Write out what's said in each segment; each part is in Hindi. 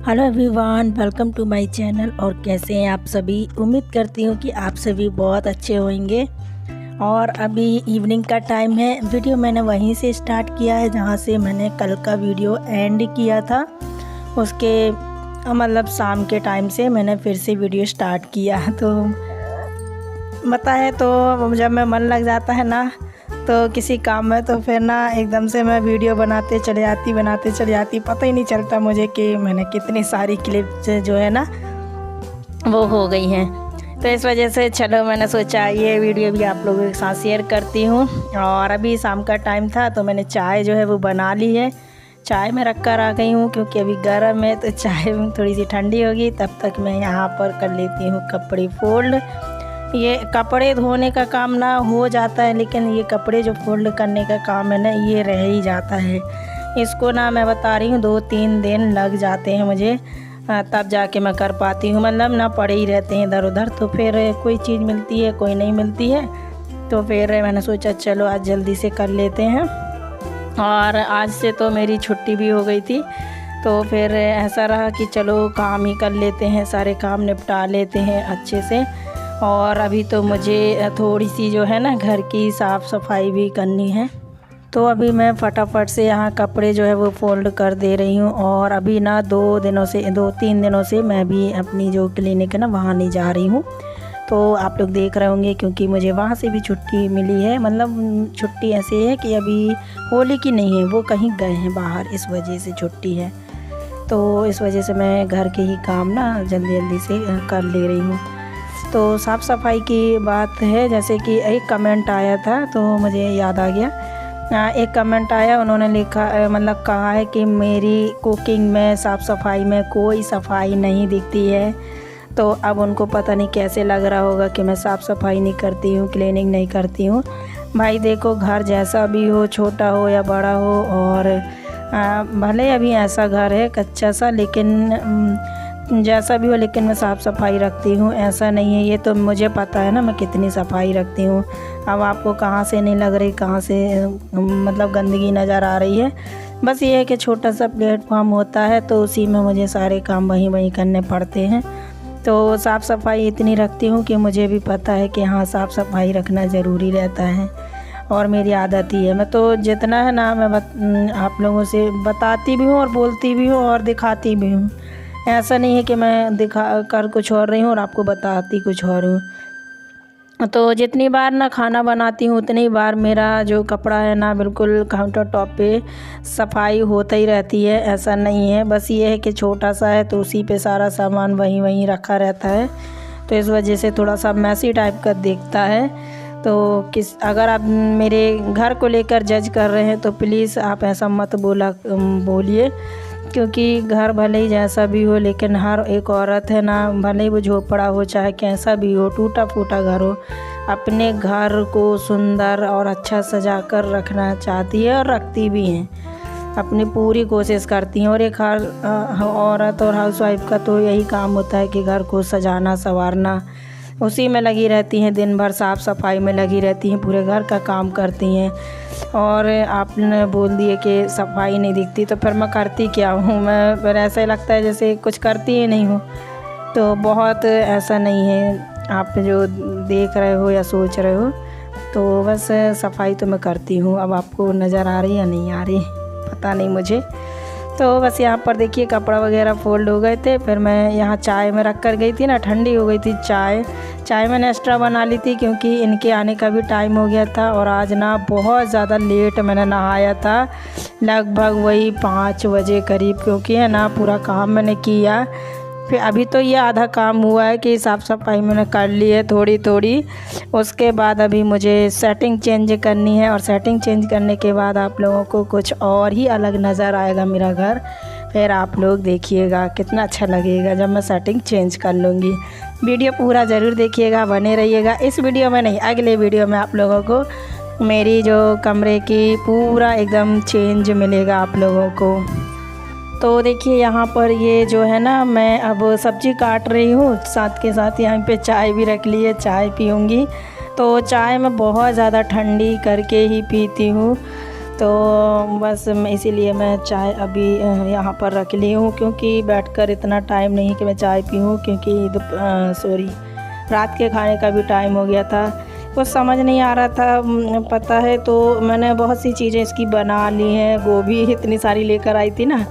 Hello everyone, welcome to my channel. और कैसे हैं आप सभी। उम्मीद करती हूँ कि आप सभी बहुत अच्छे होंगे। और अभी इवनिंग का टाइम है। वीडियो मैंने वहीं से स्टार्ट किया है जहाँ से मैंने कल का वीडियो एंड किया था। उसके मतलब शाम के टाइम से मैंने फिर से वीडियो स्टार्ट किया। तो पता है, तो जब मैं मन लग जाता है ना तो किसी काम में, तो फिर ना एकदम से मैं वीडियो बनाते चले जाती। पता ही नहीं चलता मुझे कि मैंने कितनी सारी क्लिप्स जो है ना वो हो गई हैं। तो इस वजह से चलो मैंने सोचा ये वीडियो भी आप लोगों के साथ शेयर करती हूँ। और अभी शाम का टाइम था तो मैंने चाय जो है वो बना ली है। चाय में रख कर आ गई हूँ क्योंकि अभी गर्म है, तो चाय थोड़ी सी ठंडी होगी तब तक मैं यहाँ पर कर लेती हूँ कपड़े फोल्ड। ये कपड़े धोने का काम ना हो जाता है, लेकिन ये कपड़े जो फोल्ड करने का काम है ना ये रह ही जाता है। इसको ना मैं बता रही हूँ 2-3 दिन लग जाते हैं मुझे, तब जाके मैं कर पाती हूँ। मतलब ना पड़े ही रहते हैं इधर उधर, तो फिर कोई चीज़ मिलती है कोई नहीं मिलती है। तो फिर मैंने सोचा चलो आज जल्दी से कर लेते हैं। और आज से तो मेरी छुट्टी भी हो गई थी, तो फिर ऐसा रहा कि चलो काम ही कर लेते हैं, सारे काम निपटा लेते हैं अच्छे से। और अभी तो मुझे थोड़ी सी जो है ना घर की साफ़ सफाई भी करनी है। तो अभी मैं फटाफट से यहाँ कपड़े जो है वो फोल्ड कर दे रही हूँ। और अभी ना 2-3 दिनों से मैं भी अपनी जो क्लिनिक है ना वहाँ नहीं जा रही हूँ। तो आप लोग देख रहे होंगे क्योंकि मुझे वहाँ से भी छुट्टी मिली है। मतलब छुट्टी ऐसी है कि अभी होली की नहीं है, वो कहीं गए हैं बाहर, इस वजह से छुट्टी है। तो इस वजह से मैं घर के ही काम ना जल्दी से कर ले रही हूँ। तो साफ़ सफाई की बात है, जैसे कि एक कमेंट आया था तो मुझे याद आ गया। एक कमेंट आया, उन्होंने लिखा मतलब कहा है कि मेरी कुकिंग में साफ़ सफाई में कोई सफाई नहीं दिखती है। तो अब उनको पता नहीं कैसे लग रहा होगा कि मैं साफ़ सफाई नहीं करती हूँ, क्लीनिंग नहीं करती हूँ। भाई देखो, घर जैसा भी हो, छोटा हो या बड़ा हो, और भले अभी ऐसा घर है कच्चा सा, लेकिन जैसा भी हो, लेकिन मैं साफ़ सफाई रखती हूँ। ऐसा नहीं है, ये तो मुझे पता है ना मैं कितनी सफाई रखती हूँ। अब आपको कहाँ से नहीं लग रही, कहाँ से मतलब गंदगी नज़र आ रही है। बस ये है कि छोटा सा प्लेटफॉर्म होता है तो उसी में मुझे सारे काम वहीं करने पड़ते हैं। तो साफ़ सफाई इतनी रखती हूँ कि मुझे भी पता है कि हाँ साफ़ सफाई रखना ज़रूरी रहता है, और मेरी आदत ही है। मैं तो जितना है ना मैं आप लोगों से बताती भी हूँ और बोलती भी हूँ और दिखाती भी हूँ। ऐसा नहीं है कि मैं दिखा कर कुछ और रही हूँ और आपको बताती कुछ और हूँ। तो जितनी बार ना खाना बनाती हूँ उतनी बार मेरा जो कपड़ा है ना बिल्कुल काउंटर टॉप पे सफाई होता ही रहती है। ऐसा नहीं है, बस ये है कि छोटा सा है तो उसी पे सारा सामान वहीं रखा रहता है, तो इस वजह से थोड़ा सा मैसी टाइप का दिखता है। तो अगर आप मेरे घर को लेकर जज कर रहे हैं तो प्लीज़ आप ऐसा मत बोलिए, क्योंकि घर भले ही जैसा भी हो, लेकिन हर एक औरत है ना, भले ही वो झोपड़ा हो चाहे कैसा भी हो, टूटा फूटा घर हो, अपने घर को सुंदर और अच्छा सजा कर रखना चाहती है और रखती भी हैं, अपनी पूरी कोशिश करती हैं। और एक हर औरत और हाउसवाइफ का तो यही काम होता है कि घर को सजाना संवारना, उसी में लगी रहती हैं, दिन भर साफ़ सफाई में लगी रहती हैं, पूरे घर का काम करती हैं। और आपने बोल दिए कि सफाई नहीं दिखती, तो फिर मैं करती क्या हूँ। मैं फिर ऐसा ही लगता है जैसे कुछ करती ही नहीं हूँ। तो बहुत ऐसा नहीं है, आप जो देख रहे हो या सोच रहे हो, तो बस सफाई तो मैं करती हूँ। अब आपको नज़र आ रही या नहीं आ रही पता नहीं मुझे। तो बस यहाँ पर देखिए कपड़ा वगैरह फोल्ड हो गए थे। फिर मैं यहाँ चाय में रख कर गई थी ना, ठंडी हो गई थी चाय मैंने एक्स्ट्रा बना ली थी क्योंकि इनके आने का भी टाइम हो गया था। और आज ना बहुत ज़्यादा लेट मैंने नहाया था, लगभग वही 5 बजे करीब, क्योंकि है ना पूरा काम मैंने किया। फिर अभी तो ये आधा काम हुआ है कि साफ़ सफाई मैंने कर ली है थोड़ी। उसके बाद अभी मुझे सेटिंग चेंज करनी है, और सेटिंग चेंज करने के बाद आप लोगों को कुछ और ही अलग नज़र आएगा मेरा घर। फिर आप लोग देखिएगा कितना अच्छा लगेगा जब मैं सेटिंग चेंज कर लूँगी। वीडियो पूरा ज़रूर देखिएगा, बने रहिएगा। इस वीडियो में नहीं, अगले वीडियो में आप लोगों को मेरी जो कमरे की पूरा एकदम चेंज मिलेगा आप लोगों को। तो देखिए यहाँ पर ये जो है ना, मैं अब सब्ज़ी काट रही हूँ, साथ के साथ यहाँ पे चाय भी रख ली है, चाय पीऊँगी। तो चाय मैं बहुत ज़्यादा ठंडी करके ही पीती हूँ। तो बस इसीलिए मैं चाय अभी यहाँ पर रख ली हूँ, क्योंकि बैठकर इतना टाइम नहीं कि मैं चाय पीऊँ, क्योंकि रात के खाने का भी टाइम हो गया था। कुछ समझ नहीं आ रहा था पता है, तो मैंने बहुत सी चीज़ें इसकी बना ली हैं। गोभी इतनी सारी लेकर आई थी ना,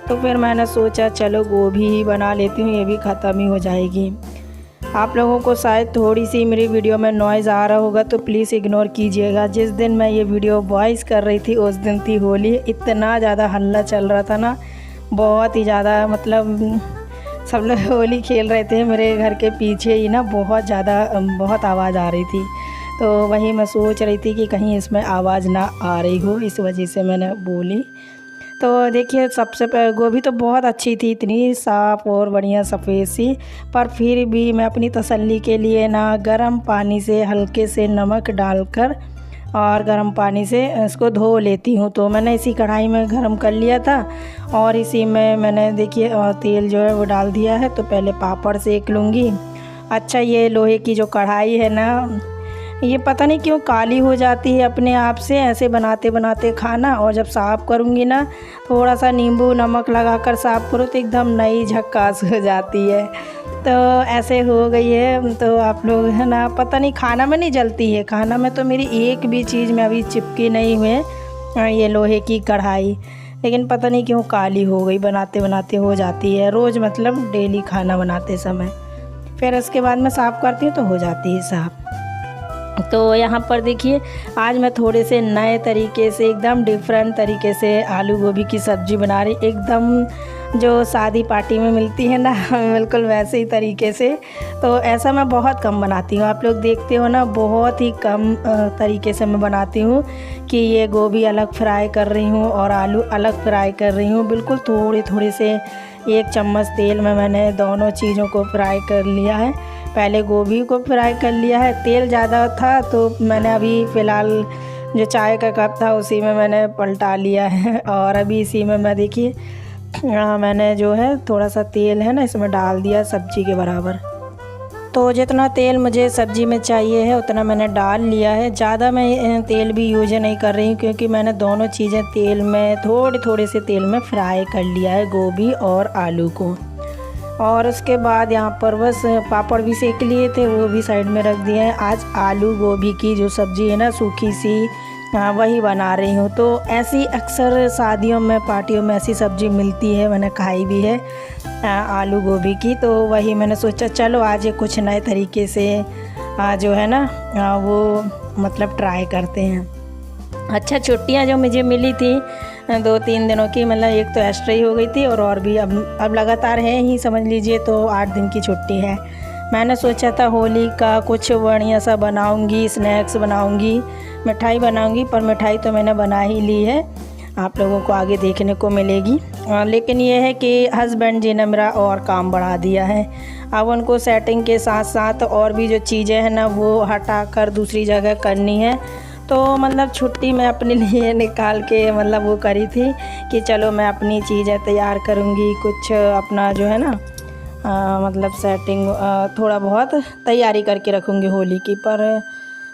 तो फिर मैंने सोचा चलो गोभी ही बना लेती हूँ, ये भी ख़त्म ही हो जाएगी। आप लोगों को शायद थोड़ी सी मेरी वीडियो में नॉइज़ आ रहा होगा, तो प्लीज़ इग्नोर कीजिएगा। जिस दिन मैं ये वीडियो वॉइस कर रही थी उस दिन थी होली। इतना ज़्यादा हल्ला चल रहा था ना, बहुत ही ज़्यादा, मतलब सब लोग होली खेल रहे थे। मेरे घर के पीछे ही ना बहुत आवाज़ आ रही थी, तो वही मैं सोच रही थी कि कहीं इसमें आवाज़ ना आ रही हो, इस वजह से मैंने बोली। तो देखिए सबसे पहले गोभी तो बहुत अच्छी थी, इतनी साफ़ और बढ़िया सफ़ेद सी, पर फिर भी मैं अपनी तसल्ली के लिए ना गर्म पानी से हल्के से नमक डालकर और गर्म पानी से इसको धो लेती हूँ। तो मैंने इसी कढ़ाई में गर्म कर लिया था और इसी में मैंने देखिए तेल जो है वो डाल दिया है। तो पहले पापड़ सेक लूँगी। अच्छा, ये लोहे की जो कढ़ाई है ना, ये पता नहीं क्यों काली हो जाती है अपने आप से, ऐसे बनाते बनाते खाना। और जब साफ़ करूँगी ना, थोड़ा सा नींबू नमक लगाकर साफ़ करो तो एकदम नई झक्कास हो जाती है। तो ऐसे हो गई है। तो आप लोग है ना, पता नहीं खाना में नहीं जलती है, खाना में तो मेरी एक भी चीज़ में अभी चिपकी नहीं हुए ये लोहे की कढ़ाई, लेकिन पता नहीं क्यों काली हो गई, बनाते बनाते हो जाती है रोज़, मतलब डेली खाना बनाते समय। फिर उसके बाद मैं साफ़ करती हूँ तो हो जाती है साफ़। तो यहाँ पर देखिए आज मैं थोड़े से नए तरीके से, एकदम डिफरेंट तरीके से आलू गोभी की सब्ज़ी बना रही, एकदम जो शादी पार्टी में मिलती है ना, बिल्कुल वैसे ही तरीके से। तो ऐसा मैं बहुत कम बनाती हूँ, आप लोग देखते हो ना, बहुत ही कम तरीके से मैं बनाती हूँ कि ये गोभी अलग फ्राई कर रही हूँ और आलू अलग फ्राई कर रही हूँ। बिल्कुल थोड़े थोड़े से 1 चम्मच तेल में मैंने दोनों चीज़ों को फ्राई कर लिया है। पहले गोभी को फ्राई कर लिया है, तेल ज़्यादा था तो मैंने अभी फ़िलहाल जो चाय का कप था उसी में मैंने पलटा लिया है। और अभी इसी में मैं देखिए मैंने जो है थोड़ा सा तेल है ना इसमें डाल दिया सब्ज़ी के बराबर। तो जितना तेल मुझे सब्ज़ी में चाहिए है उतना मैंने डाल लिया है। ज़्यादा मैं तेल भी यूज नहीं कर रही हूँ, क्योंकि मैंने दोनों चीज़ें तेल में थोड़े थोड़े से तेल में फ्राई कर लिया है, गोभी और आलू को। और उसके बाद यहाँ पर बस पापड़ भी सेक लिए थे, वो भी साइड में रख दिए हैं। आज आलू गोभी की जो सब्ज़ी है ना, सूखी सी, वही बना रही हूँ। तो ऐसी अक्सर शादियों में, पार्टियों में ऐसी सब्ज़ी मिलती है, मैंने खाई भी है आलू गोभी की। तो वही मैंने सोचा चलो आज ये कुछ नए तरीके से जो है ना वो मतलब ट्राई करते हैं। अच्छा, छुट्टियाँ जो मुझे मिली थी 2-3 दिनों की, मतलब एक तो एक्स्ट्रा ही हो गई थी और भी अब लगातार है ही, समझ लीजिए। तो 8 दिन की छुट्टी है। मैंने सोचा था होली का कुछ बढ़िया सा बनाऊंगी, स्नैक्स बनाऊंगी, मिठाई बनाऊंगी, पर मिठाई तो मैंने बना ही ली है, आप लोगों को आगे देखने को मिलेगी। लेकिन ये है कि हस्बैंड जी ने मेरा और काम बढ़ा दिया है। अब उनको सेटिंग के साथ साथ और भी जो चीज़ें हैं ना वो हटा कर दूसरी जगह करनी है। तो मतलब छुट्टी मैं अपने लिए निकाल के मतलब वो करी थी कि चलो मैं अपनी चीज़ें तैयार करूँगी, कुछ अपना जो है ना मतलब सेटिंग थोड़ा बहुत तैयारी करके रखूँगी होली की। पर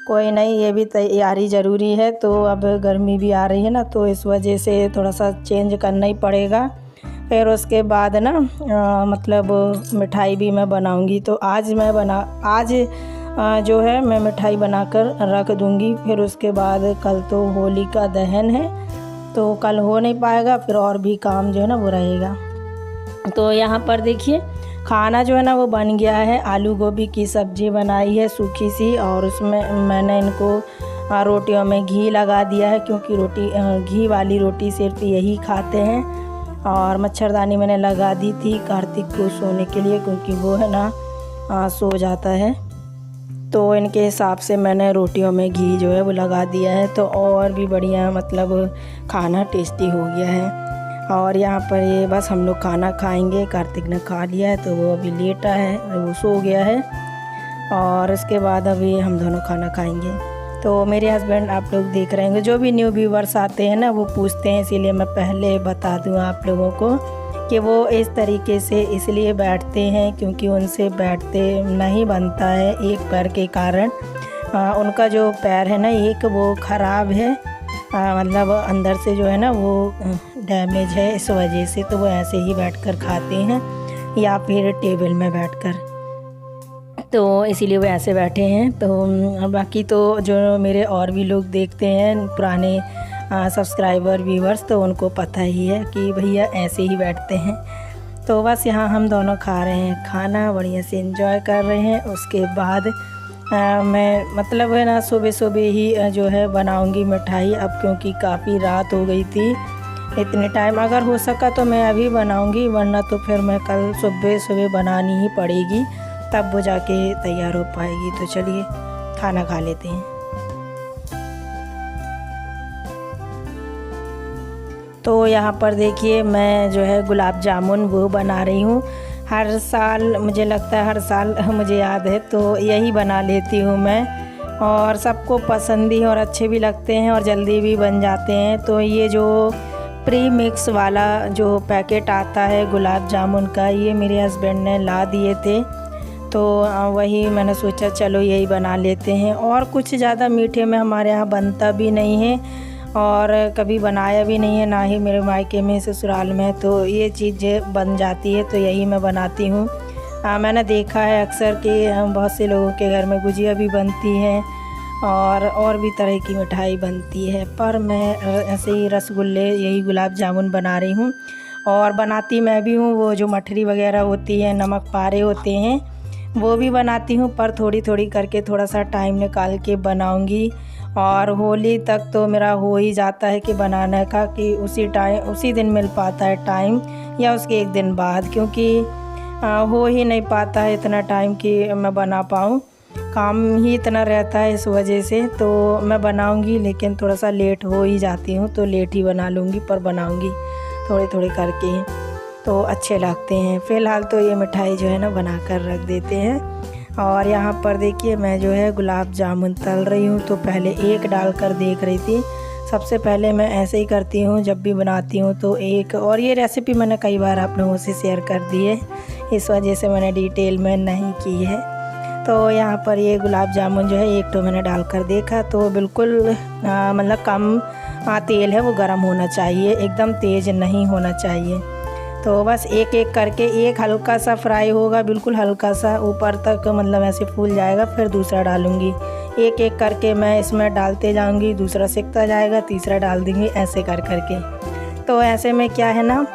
कोई नहीं, ये भी तैयारी ज़रूरी है। तो अब गर्मी भी आ रही है ना, तो इस वजह से थोड़ा सा चेंज करना ही पड़ेगा। फिर उसके बाद ना मतलब मिठाई भी मैं बनाऊँगी। तो आज जो है मैं मिठाई बनाकर रख दूँगी। फिर उसके बाद कल तो होली का दहन है, तो कल हो नहीं पाएगा, फिर और भी काम जो है ना वो रहेगा। तो यहाँ पर देखिए खाना जो है ना वो बन गया है। आलू गोभी की सब्ज़ी बनाई है सूखी सी, और उसमें मैंने इनको रोटियों में घी लगा दिया है, क्योंकि घी वाली रोटी सिर्फ यही खाते हैं। और मच्छरदानी मैंने लगा दी थी कार्तिक को सोने के लिए, क्योंकि वो है ना सो जाता है। तो इनके हिसाब से मैंने रोटियों में घी जो है वो लगा दिया है। तो और भी बढ़िया मतलब खाना टेस्टी हो गया है। और यहाँ पर ये बस हम लोग खाना खाएंगे। कार्तिक ने खा लिया है तो वो अभी लेटा है, वो सो गया है। और उसके बाद अभी हम दोनों खाना खाएंगे। तो मेरे हस्बैंड आप लोग देख रहे हैं, जो भी न्यू व्यूवर्स आते हैं ना वो पूछते हैं, इसीलिए मैं पहले बता दूँ आप लोगों को कि वो इस तरीके से इसलिए बैठते हैं क्योंकि उनसे बैठते नहीं बनता है एक पैर के कारण। उनका जो पैर है ना एक वो ख़राब है, मतलब अंदर से जो है ना वो डैमेज है, इस वजह से तो वो ऐसे ही बैठकर खाते हैं या फिर टेबल में बैठकर, तो इसीलिए वो ऐसे बैठे हैं। तो बाकी तो जो मेरे और भी लोग देखते हैं पुराने सब्सक्राइबर व्यूवर्स, तो उनको पता ही है कि भैया ऐसे ही बैठते हैं। तो बस यहाँ हम दोनों खा रहे हैं खाना, बढ़िया से एंजॉय कर रहे हैं। उसके बाद मैं मतलब है ना सुबह सुबह ही जो है बनाऊंगी मिठाई, अब क्योंकि काफ़ी रात हो गई थी। इतने टाइम अगर हो सका तो मैं अभी बनाऊंगी, वरना तो फिर मैं कल सुबह सुबह बनानी ही पड़ेगी, तब वो जाके तैयार हो पाएगी। तो चलिए खाना खा लेते हैं। तो यहाँ पर देखिए मैं जो है गुलाब जामुन वो बना रही हूँ। हर साल मुझे लगता है, हर साल मुझे याद है तो यही बना लेती हूँ मैं, और सबको पसंद ही और अच्छे भी लगते हैं और जल्दी भी बन जाते हैं। तो ये जो प्री मिक्स वाला जो पैकेट आता है गुलाब जामुन का, ये मेरे हस्बैंड ने ला दिए थे, तो वही मैंने सोचा चलो यही बना लेते हैं। और कुछ ज़्यादा मीठे में हमारे यहाँ बनता भी नहीं है और कभी बनाया भी नहीं है, ना ही मेरे मायके में ससुराल में, तो ये चीज़ें बन जाती है तो यही मैं बनाती हूँ। मैंने देखा है अक्सर कि बहुत से लोगों के घर में गुजिया भी बनती है और भी तरह की मिठाई बनती है, पर मैं ऐसे ही रसगुल्ले यही गुलाब जामुन बना रही हूँ। और बनाती मैं भी हूँ, वो जो मठरी वगैरह होती है, नमक पारे होते हैं, वो भी बनाती हूँ, पर थोड़ी थोड़ी करके थोड़ा सा टाइम निकाल के बनाऊँगी। और होली तक तो मेरा हो ही जाता है कि बनाने का, कि उसी दिन मिल पाता है टाइम या उसके एक दिन बाद, क्योंकि हो ही नहीं पाता है इतना टाइम कि मैं बना पाऊँ, काम ही इतना रहता है इस वजह से। तो मैं बनाऊंगी लेकिन थोड़ा सा लेट हो ही जाती हूँ, तो लेट ही बना लूँगी, पर बनाऊंगी थोड़े थोड़े करके, तो अच्छे लगते हैं। फ़िलहाल तो ये मिठाई जो है ना बना कर रख देते हैं। और यहाँ पर देखिए मैं जो है गुलाब जामुन तल रही हूँ, तो पहले एक डाल कर देख रही थी। सबसे पहले मैं ऐसे ही करती हूँ जब भी बनाती हूँ तो एक, और ये रेसिपी मैंने कई बार आप लोगों से शेयर कर दी है, इस वजह से मैंने डिटेल में नहीं की है। तो यहाँ पर ये गुलाब जामुन जो है एक तो मैंने डालकर देखा, तो बिल्कुल मतलब कम तेल है वो गर्म होना चाहिए, एकदम तेज़ नहीं होना चाहिए। तो बस एक एक करके, एक हल्का सा फ्राई होगा, बिल्कुल हल्का सा ऊपर तक मतलब ऐसे फूल जाएगा, फिर दूसरा डालूँगी। एक एक करके मैं इसमें डालते जाऊँगी, दूसरा सिकता जाएगा, तीसरा डाल दूँगी, ऐसे कर करके। तो ऐसे में क्या है ना,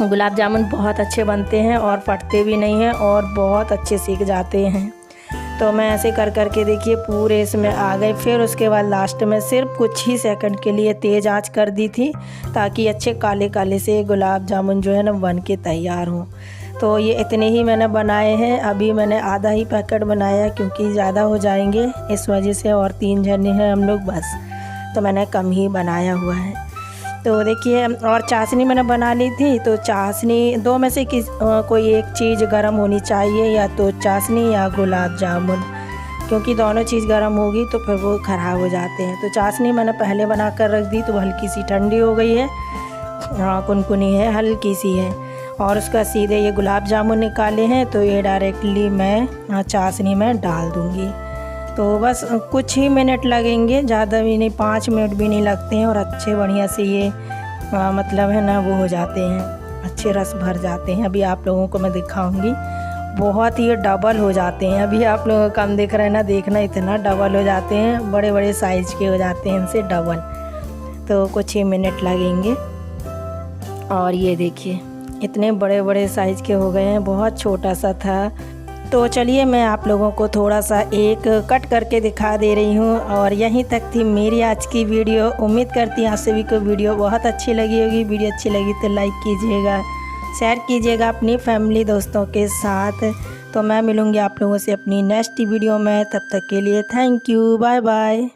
गुलाब जामुन बहुत अच्छे बनते हैं और फटते भी नहीं हैं और बहुत अच्छे सीख जाते हैं। तो मैं ऐसे कर करके देखिए पूरे इसमें आ गए। फिर उसके बाद लास्ट में सिर्फ कुछ ही सेकंड के लिए तेज़ आंच कर दी थी, ताकि अच्छे काले काले से गुलाब जामुन जो है ना बन के तैयार हों। तो ये इतने ही मैंने बनाए हैं, अभी मैंने आधा ही पैकेट बनाया क्योंकि ज़्यादा हो जाएंगे इस वजह से, और 3 जने हैं हम लोग बस, तो मैंने कम ही बनाया हुआ है। तो देखिए, और चाशनी मैंने बना ली थी, तो चाशनी दो में से कोई एक चीज़ गर्म होनी चाहिए, या तो चाशनी या गुलाब जामुन, क्योंकि दोनों चीज़ गर्म होगी तो फिर वो ख़राब हो जाते हैं। तो चाशनी मैंने पहले बना कर रख दी, तो वो हल्की सी ठंडी हो गई है, हाँ कुनकुनी है, हल्की सी है। और उसका सीधे ये गुलाब जामुन निकाले हैं, तो ये डायरेक्टली मैं चाशनी में डाल दूँगी। तो बस कुछ ही मिनट लगेंगे, ज़्यादा भी नहीं, 5 मिनट भी नहीं लगते हैं, और अच्छे बढ़िया से ये मतलब है ना वो हो जाते हैं, अच्छे रस भर जाते हैं। अभी आप लोगों को मैं दिखाऊंगी, बहुत ही डबल हो जाते हैं। अभी आप लोगों को कम दिख रहा है ना, देखना इतना डबल हो जाते हैं, बड़े बड़े साइज़ के हो जाते हैं इनसे डबल। तो कुछ ही मिनट लगेंगे। और ये देखिए इतने बड़े बड़े साइज़ के हो गए हैं, बहुत छोटा सा था। तो चलिए मैं आप लोगों को थोड़ा सा एक कट करके दिखा दे रही हूँ। और यहीं तक थी मेरी आज की वीडियो। उम्मीद करती हूँ आप सभी को वीडियो बहुत अच्छी लगी होगी। वीडियो अच्छी लगी तो लाइक कीजिएगा, शेयर कीजिएगा अपनी फैमिली दोस्तों के साथ। तो मैं मिलूँगी आप लोगों से अपनी नेक्स्ट वीडियो में, तब तक के लिए थैंक यू, बाय बाय।